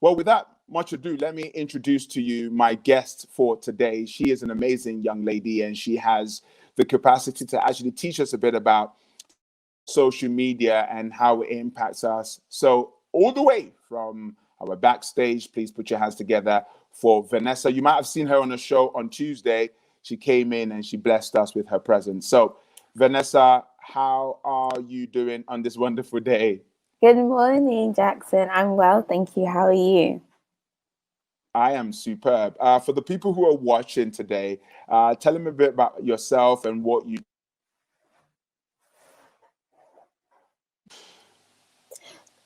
Well, without much ado, let me introduce to you my guest for today. She is an amazing young lady, and she has the capacity to actually teach us a bit about social media and how it impacts us. So all the way from our backstage, please put your hands together for Vanessa. You might have seen her on a show on Tuesday. She came in and she blessed us with her presence. So Vanessa, how are you doing on this wonderful day? Good morning, Jackson. I'm well, thank you. How are you? I am superb. For the people who are watching today, tell them a bit about yourself and what you.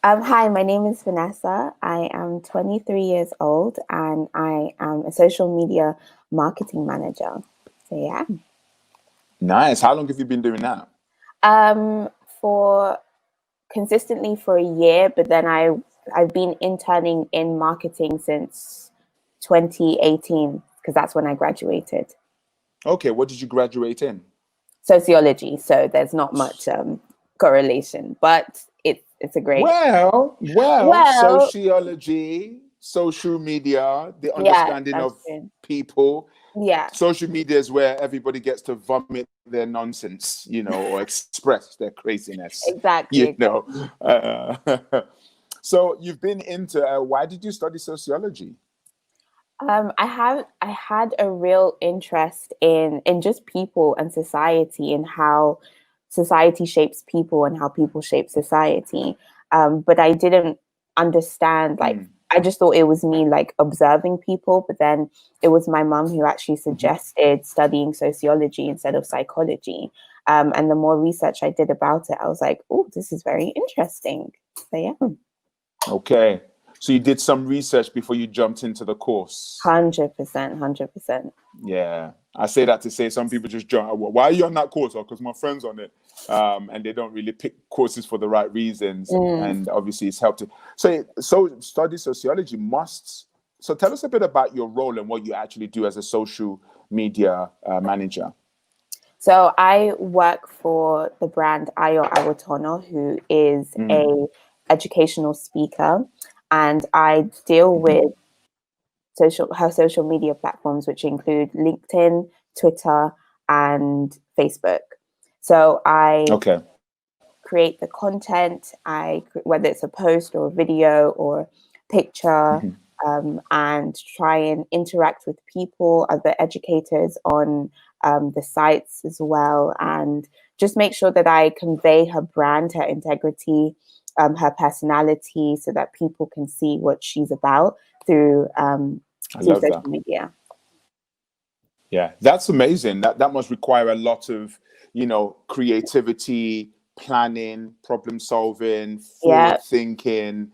Hi, my name is Vanessa. I am 23 years old and I am a social media marketing manager. So yeah. Nice. How long have you been doing that? For consistently for a year, but then I've been interning in marketing since 2018 because that's when I graduated. Okay, what did you graduate in? Sociology. So there's not much correlation, but it's a great. Well, Well, sociology, social media, the yeah, understanding that's of true. people. Yeah, Social media is where everybody gets to vomit their nonsense, or express their craziness, exactly. Uh, so you've been into, why did you study sociology? I had a real interest in just people and society and how society shapes people and how people shape society. But I didn't understand, like, I just thought it was me like observing people, but then it was my mum who actually suggested studying sociology instead of psychology. And the more research I did about it, I was like, oh, this is very interesting. So yeah. Okay. So you did some research before you jumped into the course. 100%, 100%. Yeah, I say that to say some people just jump. Why are you on that course? Because my friend's on it, and they don't really pick courses for the right reasons. And obviously, it's helped. So study sociology must. So tell us a bit about your role and what you actually do as a social media manager. So I work for the brand Ayo Awotono, who is a educational speaker, and I deal with her social media platforms, which include LinkedIn, Twitter, and Facebook. So I create the content, whether it's a post or a video or picture, and try and interact with people, other educators on the sites as well, and just make sure that I convey her brand, her integrity, her personality, so that people can see what she's about through social media. Yeah, that's amazing. That must require a lot of, creativity, planning, problem solving, forward thinking,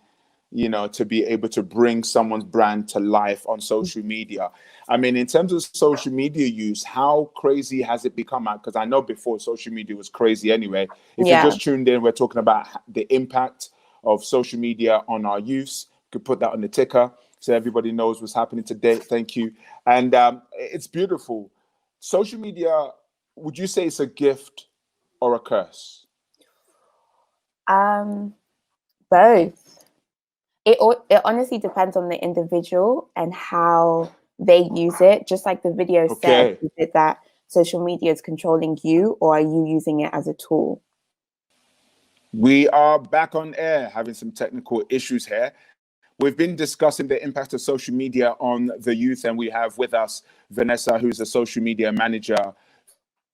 to be able to bring someone's brand to life on social media. I mean, in terms of social media use, how crazy has it become? Because I know before social media was crazy anyway. If you just tuned in, we're talking about the impact of social media on our youth. You could put that on the ticker so everybody knows what's happening today. Thank you. And it's beautiful. Social media, would you say it's a gift or a curse? Both. It honestly depends on the individual and how they use it. Just like the video said, is it that social media is controlling you, or are you using it as a tool? We are back on air, having some technical issues here. We've been discussing the impact of social media on the youth, and we have with us Vanessa, who's a social media manager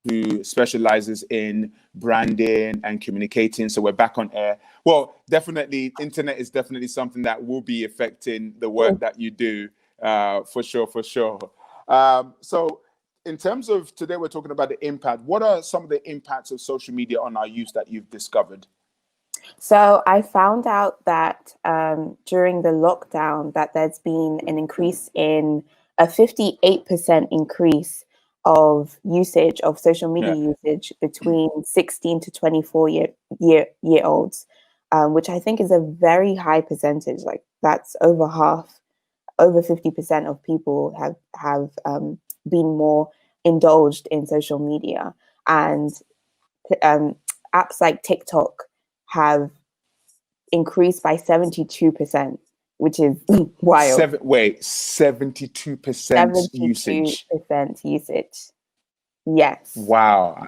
who specializes in branding and communicating. So we're back on air. Well, definitely, internet is definitely something that will be affecting the work that you do, for sure. So in terms of today, we're talking about the impact. What are some of the impacts of social media on our youth that you've discovered? So I found out that during the lockdown that there's been an increase in a 58% increase of usage of social media usage between 16 to 24 year olds, which I think is a very high percentage. Like that's over 50% of people have been more indulged in social media, and apps like TikTok have increased by 72%. which is wild. 72% usage. 72% usage. Yes. Wow.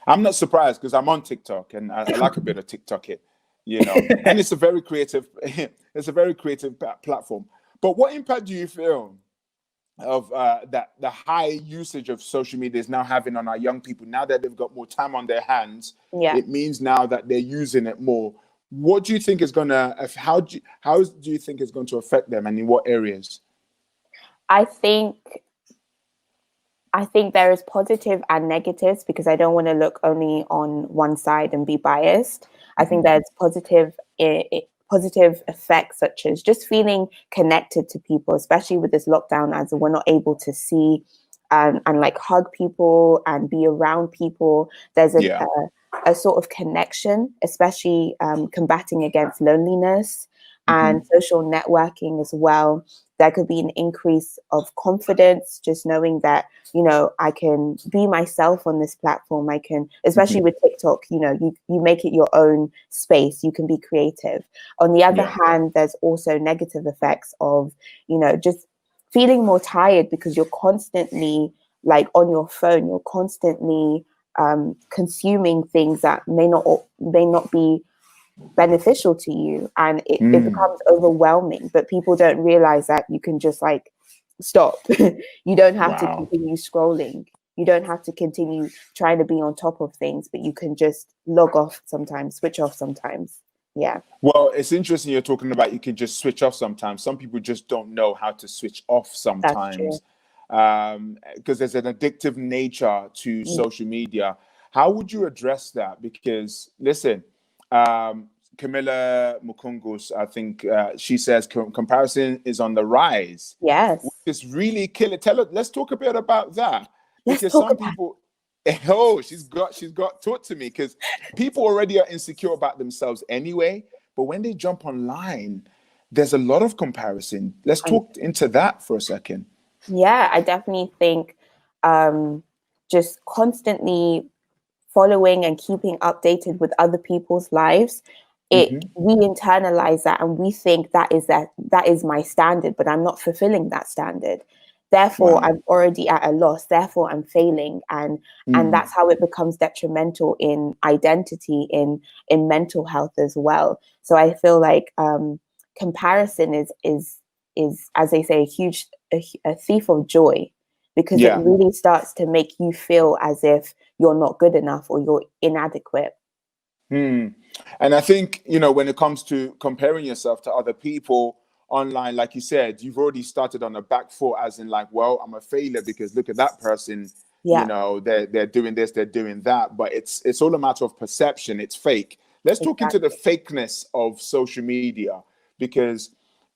I'm not surprised because I'm on TikTok and I like a bit of TikTok here, and it's a very creative, platform. But what impact do you feel of that the high usage of social media is now having on our young people? Now that they've got more time on their hands, it means now that they're using it more. What do you think is how do you think it's going to affect them, and in what areas? I think there is positive and negatives, because I don't want to look only on one side and be biased. I think there's positive effects, such as just feeling connected to people, especially with this lockdown, as we're not able to see and like hug people and be around people. There's a sort of connection, especially combating against loneliness and social networking as well. There could be an increase of confidence, just knowing that, I can be myself on this platform. I can, especially with TikTok, you make it your own space. You can be creative. On the other hand, there's also negative effects of, just feeling more tired because you're constantly like on your phone. You're constantly consuming things that may not be beneficial to you, and it becomes overwhelming. But people don't realize that you can just like stop. You don't have to continue scrolling. You don't have to continue trying to be on top of things, but you can just log off sometimes, switch off sometimes. Yeah. Well, it's interesting you're talking about you can just switch off sometimes. Some people just don't know how to switch off sometimes, because there's an addictive nature to social media. How would you address that? Because listen, Camilla Mukungus, I think she says comparison is on the rise. Yes. It's really killing. Let's talk a bit about that. Because she's got taught to me, because people already are insecure about themselves anyway. But when they jump online, there's a lot of comparison. Let's talk into that for a second. Yeah, I definitely think just constantly following and keeping updated with other people's lives, we internalize that and we think that is my standard, but I'm not fulfilling that standard. Therefore, I'm already at a loss. Therefore, I'm failing, and that's how it becomes detrimental in identity, in mental health as well. So I feel like comparison is as they say, a thief of joy, because it really starts to make you feel as if you're not good enough or you're inadequate. And I think, when it comes to comparing yourself to other people online, like you said, you've already started on a back foot, as in like, well, I'm a failure because look at that person, they're doing this, they're doing that. But it's all a matter of perception. It's fake. Let's talk into the fakeness of social media, because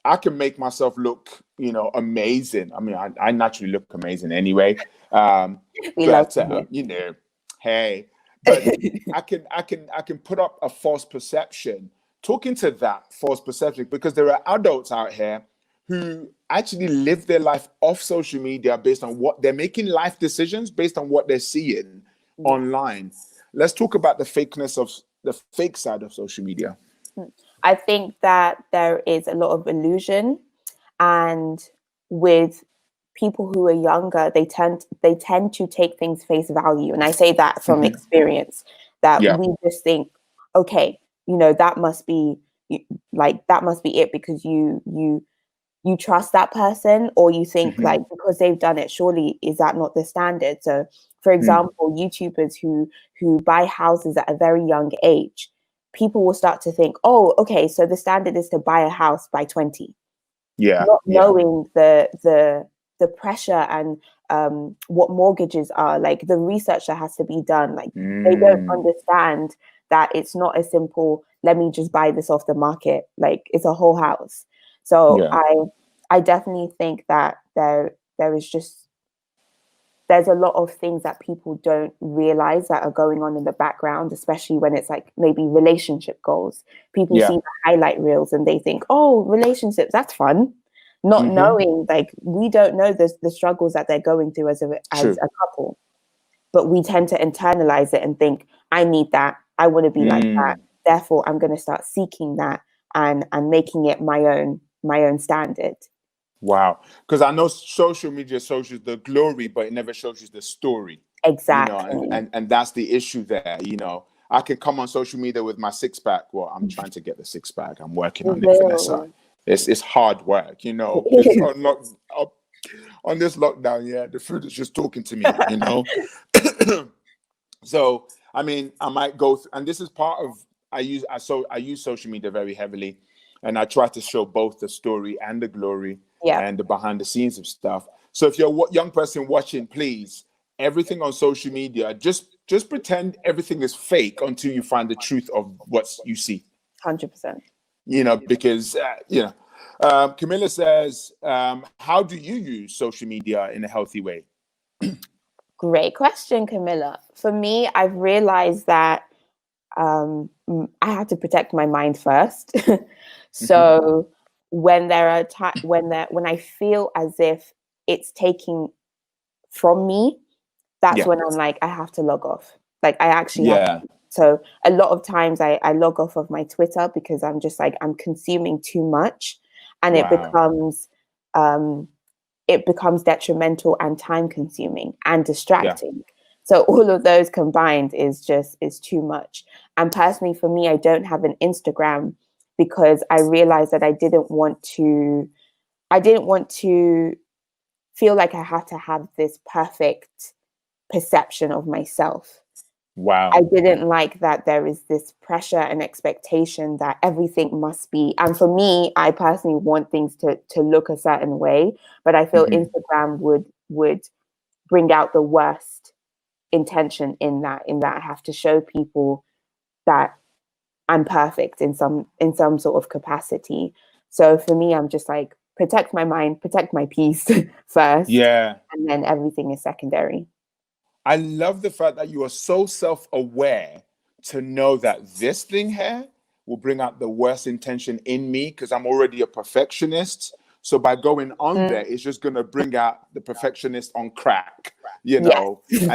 I can make myself look, amazing. I mean, I naturally look amazing anyway. Hey, but I can put up a false perception. Talk into that false perception, because there are adults out here who actually live their life off social media based on what they're making life decisions based on what they're seeing online. Let's talk about the fakeness of the fake side of social media. I think that there is a lot of illusion, and with people who are younger, they tend to take things face value. And I say that from experience, that we just think, okay, that must be it, because you trust that person, or you think like, because they've done it, surely is that not the standard? So for example, YouTubers who buy houses at a very young age, people will start to think, oh, okay, so the standard is to buy a house by 20. Not knowing the pressure and what mortgages are, like the research that has to be done. Like they don't understand that it's not a simple, let me just buy this off the market. Like it's a whole house. So I definitely think that there's a lot of things that people don't realize that are going on in the background, especially when it's like maybe relationship goals. People see the highlight reels and they think, oh, relationships, that's fun. Not knowing, like, we don't know the struggles that they're going through as a couple. But we tend to internalize it and think, I need that. I want to be like that. Therefore, I'm going to start seeking that and making it my own. my own standard. Wow. Because I know social media shows you the glory, but it never shows you the story. Exactly. And that's the issue there. I can come on social media with my six pack. Well, I'm trying to get the six pack. I'm working You on it, Vanessa. will. It's hard work, This on this lockdown, yeah, the food is just talking to me. So, I mean, I might go and this is part of I use social media very heavily, and I try to show both the story and the glory and the behind the scenes of stuff. So if you're a young person watching, please, everything on social media, just pretend everything is fake until you find the truth of what you see. 100%. Because Camilla says, how do you use social media in a healthy way? Great question, Camilla. For me, I've realized that I have to protect my mind first. So when there are when I feel as if it's taking from me, that's when I'm like, I have to log off. Like I actually have to. So a lot of times I log off of my Twitter because I'm just like, I'm consuming too much, and it becomes detrimental and time consuming and distracting. So all of those combined is too much. And personally for me, I don't have an Instagram because I realized that I didn't want to feel like I had to have this perfect perception of myself. Wow. I didn't like that there is this pressure and expectation that everything must be. And for me, I personally want things to look a certain way, but I feel Instagram would bring out the worst intention in that I have to show people that I'm perfect in some sort of capacity. So for me, I'm just like, protect my mind, protect my peace first. Yeah. And then everything is secondary. I love the fact that you are so self-aware to know that this thing here will bring out the worst intention in me because I'm already a perfectionist. So by going on there, it's just going to bring out the perfectionist on crack, and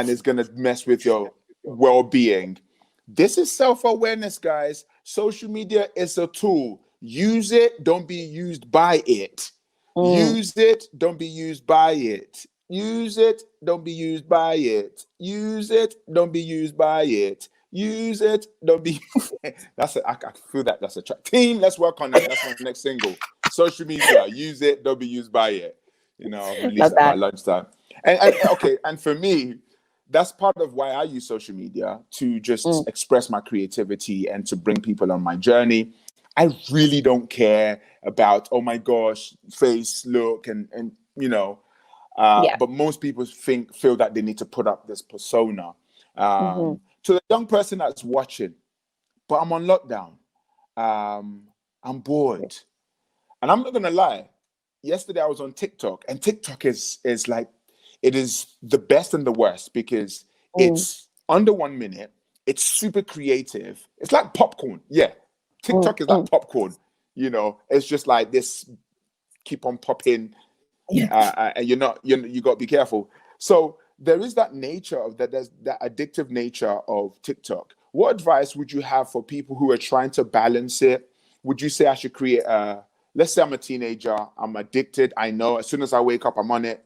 it's going to mess with your well-being. This is self-awareness, guys. Social media is a tool. Use it. Don't be used by it. Use it. Don't be used by it. Use it, don't be used by it. Use it, don't be used by it. Use it, don't be. I feel that's a track. Team, let's work on that. That's my next single. Social media, use it, don't be used by it. I'll release that by lunchtime. And for me, that's part of why I use social media to just express my creativity and to bring people on my journey. I really don't care about, oh my gosh, face, look, and but most people feel that they need to put up this persona. To the young person that's watching, but I'm on lockdown. I'm bored. And I'm not going to lie. Yesterday I was on TikTok, and TikTok is like, it is the best and the worst because it's under 1 minute. It's super creative. It's like popcorn. Yeah. TikTok is like popcorn. It's just like this, keep on popping. And you got to be careful. So there is that nature of that. There's that addictive nature of TikTok. What advice would you have for people who are trying to balance it? Would you say I should create let's say I'm a teenager, I'm addicted. I know as soon as I wake up, I'm on it.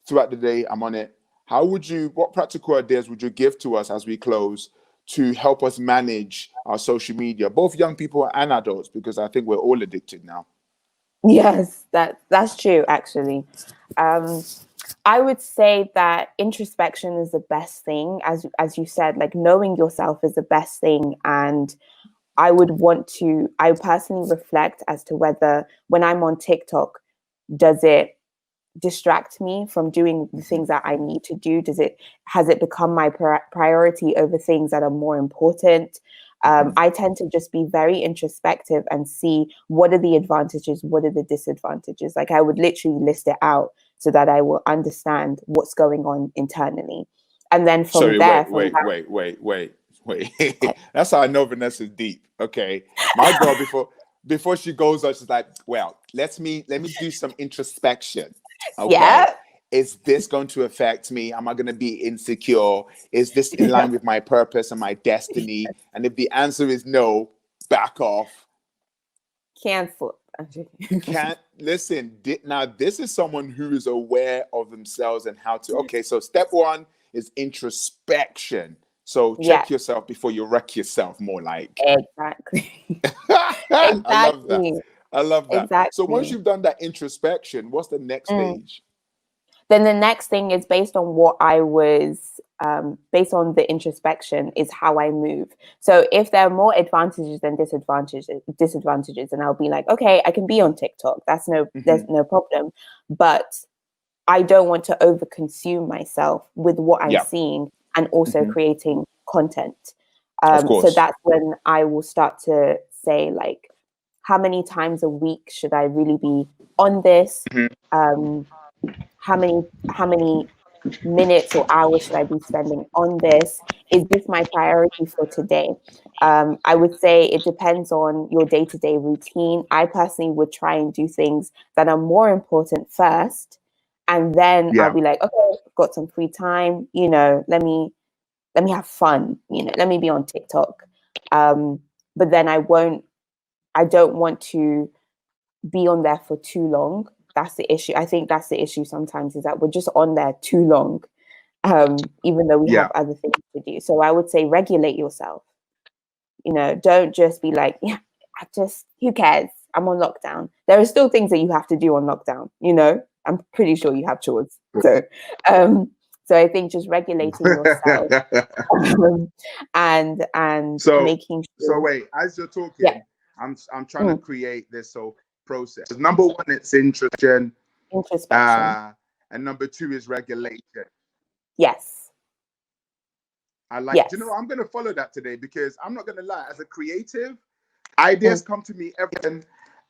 Throughout the day, I'm on it. What practical ideas would you give to us as we close to help us manage our social media, both young people and adults, because I think we're all addicted now? Yes, that's true, actually. I would say that introspection is the best thing. As you said, like knowing yourself is the best thing. And I personally reflect as to whether when I'm on TikTok, does it distract me from doing the things that I need to do? Has it become my priority over things that are more important? I tend to just be very introspective and see what are the advantages, what are the disadvantages. Like I would literally list it out so that I will understand what's going on internally. And then Wait. That's how I know Vanessa's deep. Okay. My girl, before she goes on, she's like, well, let me do some introspection. Okay. Yeah. Is this going to affect me? Am I going to be insecure? Is this in line with my purpose and my destiny? And if the answer is no, back off. Cancel. Can't listen. Now, this is someone who is aware of themselves and how to. Okay, so step one is introspection. So check Yeah, yourself before you wreck yourself. More like. exactly. I love that. Exactly. I love that. So once Exactly. you've done that introspection, what's the next stage? Then the next thing is based on what I was, based on the introspection, is how I move. So if there are more advantages than disadvantages, and I'll be like, okay, I can be on TikTok. There's no problem. But I don't want to overconsume myself with what I'm Yeah, seeing and also creating content. of So course. that's when I will start to say, like, how many times a week should I really be on this? Um, how many minutes or hours should I be spending on this? Is this my priority for today? I would say it depends on your day-to-day routine. I personally would try and do things that are more important first, and then I'll Yeah, be like, okay, got some free time, let me have fun, let me be on TikTok. But then I don't want to be on there for too long. That's the issue. I think that's the issue sometimes, is that we're just on there too long, even though we have yeah. other things to do. So I would say regulate yourself. Don't just be like, yeah, who cares? I'm on lockdown. There are still things that you have to do on lockdown. I'm pretty sure you have chores. Um, so I think just regulating yourself, and so making so sure, wait, as you're yeah, talking, I'm trying to create this whole process. Number one, it's introspection, introspection. and number two is regulation. Yes, I like, do you know yes. what? I'm gonna follow that today because I'm not gonna lie, as a creative, ideas Mm, come to me every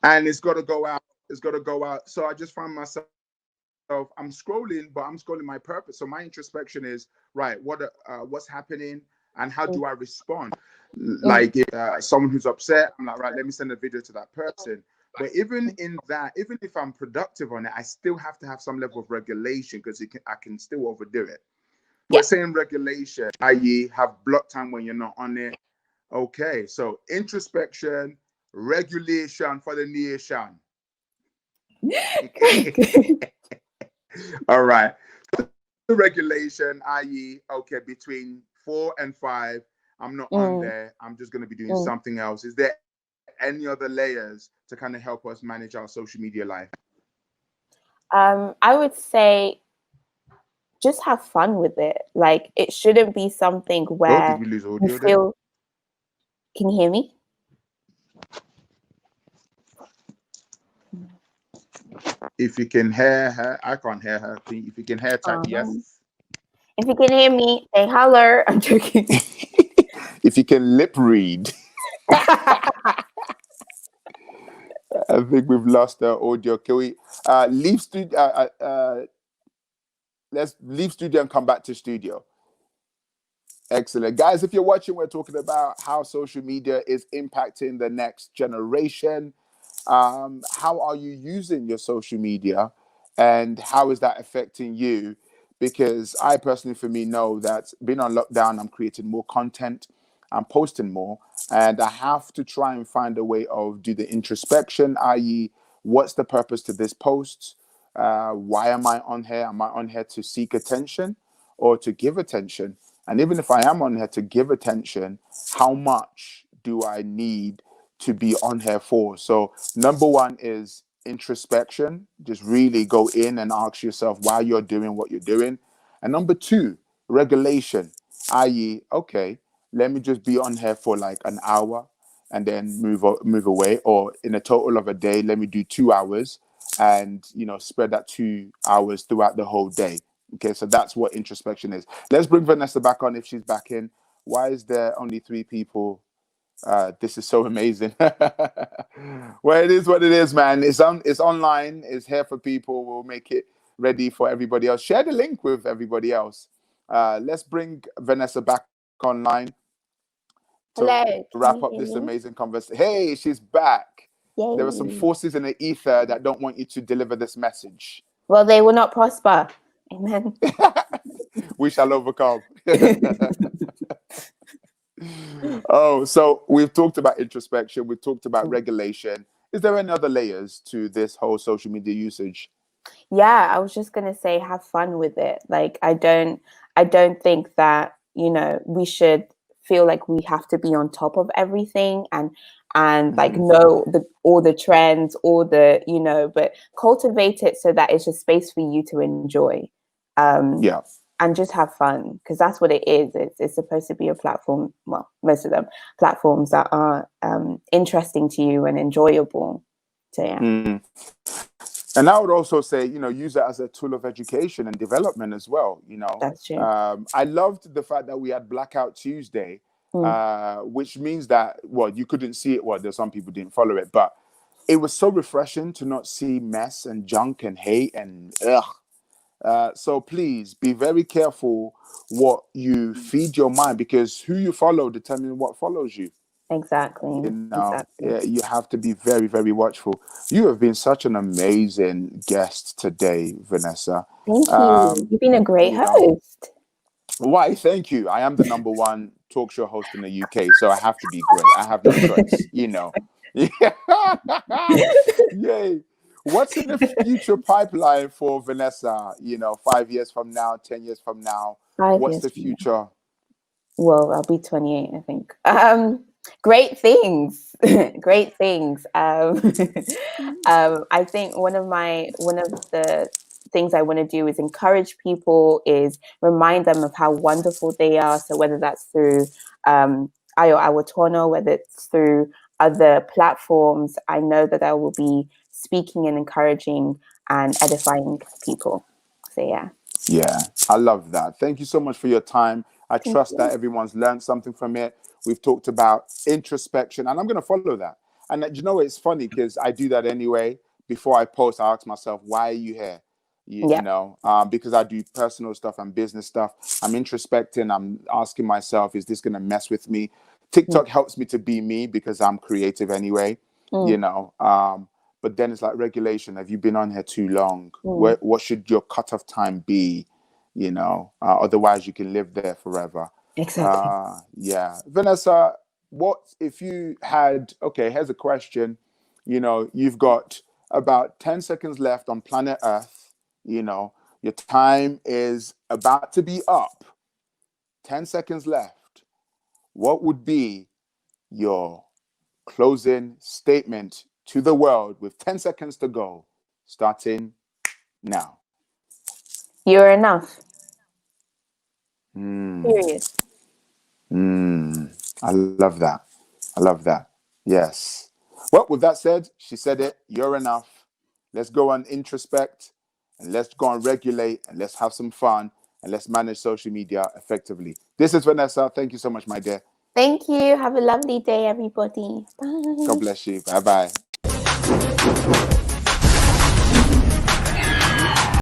and it's gotta go out. It's gotta go out. So I just find myself I'm scrolling, but I'm scrolling my purpose. So my introspection is right. What's happening, and how mm, do I respond? mm, Like if someone who's upset, I'm like, right, let me send a video to that person. But even mm. in that, even if I'm productive on it, I still have to have some level of regulation because I can still overdo it. We're Yeah. saying regulation, i.e., have block time when you're not on it. Okay, so introspection, regulation for the nation. All right. Regulation, i.e., okay, between 4 and 5, I'm not on Mm, there. I'm just going to be doing mm. something else. Is there any other layers to kind of help us manage our social media life? I would say just have fun with it. Like, it shouldn't be something Oh, did where we lose you audio there? feel. Can you hear me? If you can hear her, I can't hear her. If you can hear, type Um, yes. if you can hear me, say hello. I'm joking. If you can lip read, I think we've lost the audio. Can we leave studio? Let's leave studio and come back to studio. Excellent. Guys, if you're watching, we're talking about how social media is impacting the next generation. How are you using your social media and how is that affecting you? Because I personally, for me, know that being on lockdown, I'm creating more content, I'm posting more, and I have to try and find a way of do the introspection, i.e., what's the purpose to this post? Why am I on here? Am I on here to seek attention or to give attention? And even if I am on here to give attention, how much do I need to be on here for? So, number one is introspection. Just really go in and ask yourself why you're doing what you're doing. And number two, regulation, i.e., okay, let me just be on here for like an hour and then move away, or in a total of a day, let me do 2 hours and spread that 2 hours throughout the whole day. Okay, so that's what introspection is. Let's bring Vanessa back on if she's back in. Why is there only 3 people? This is so amazing. Well, it is what it is, man. It's online. It's here for people. We'll make it ready for everybody else. Share the link with everybody else. Let's bring Vanessa back online to Hello, can wrap you up hear this me? amazing conversation. Hey, she's back. There are some Yay. forces in the ether that don't want you to deliver this message. Well, they will not prosper. Amen. We shall overcome. Oh, so we've talked about introspection, we've talked about regulation, is there any other layers to this whole social media usage? Yeah, I was just gonna say have fun with it. Like I don't think that, we should feel like we have to be on top of everything and like know all the trends, all the, but cultivate it so that it's a space for you to enjoy. Yeah. And just have fun, because that's what it is. It's supposed to be a platform, well, most of them, platforms that are interesting to you and enjoyable. So yeah. And I would also say, use it as a tool of education and development as well. That's true. I loved the fact that we had Blackout Tuesday, which means that, well, you couldn't see it. Well, there's some people didn't follow it, but it was so refreshing to not see mess and junk and hate and ugh. So please be very careful what you feed your mind, because who you follow determines what follows you. Exactly. Yeah, you have to be very, very watchful. You have been such an amazing guest today, Vanessa. Thank you. You've been a great host. Why? Thank you. I am the #1 talk show host in the UK, so I have to be great. I have no choice, Yay. What's in the future pipeline for Vanessa? 5 years from now, 10 years from now. What's the future? Well, I'll be 28, I think. Great things. Great things. I think one of the things I want to do is encourage people, is remind them of how wonderful they are. So whether that's through Ayo Awatono, whether it's through other platforms, I know that I will be speaking and encouraging and edifying people. So yeah. Yeah, I love that. Thank you so much for your time. I trust that everyone's learned something from it. We've talked about introspection, and I'm going to follow that. And it's funny because I do that anyway. Before I post, I ask myself, why are you here? Because I do personal stuff and business stuff. I'm introspecting. I'm asking myself, is this going to mess with me? TikTok helps me to be me because I'm creative anyway, but then it's like regulation. Have you been on here too long? What should your cutoff time be? Otherwise you can live there forever. Exactly. Yeah. Vanessa, what if you had, okay, here's a question. You've got about 10 seconds left on planet Earth. Your time is about to be up. 10 seconds left. What would be your closing statement to the world with 10 seconds to go, starting now? You're enough. Period. I love that. I love that. Yes. Well, with that said, she said it. You're enough. Let's go and introspect, and let's go and regulate, and let's have some fun, and let's manage social media effectively. This is Vanessa. Thank you so much, my dear. Thank you. Have a lovely day, everybody. Bye. God bless you. Bye-bye.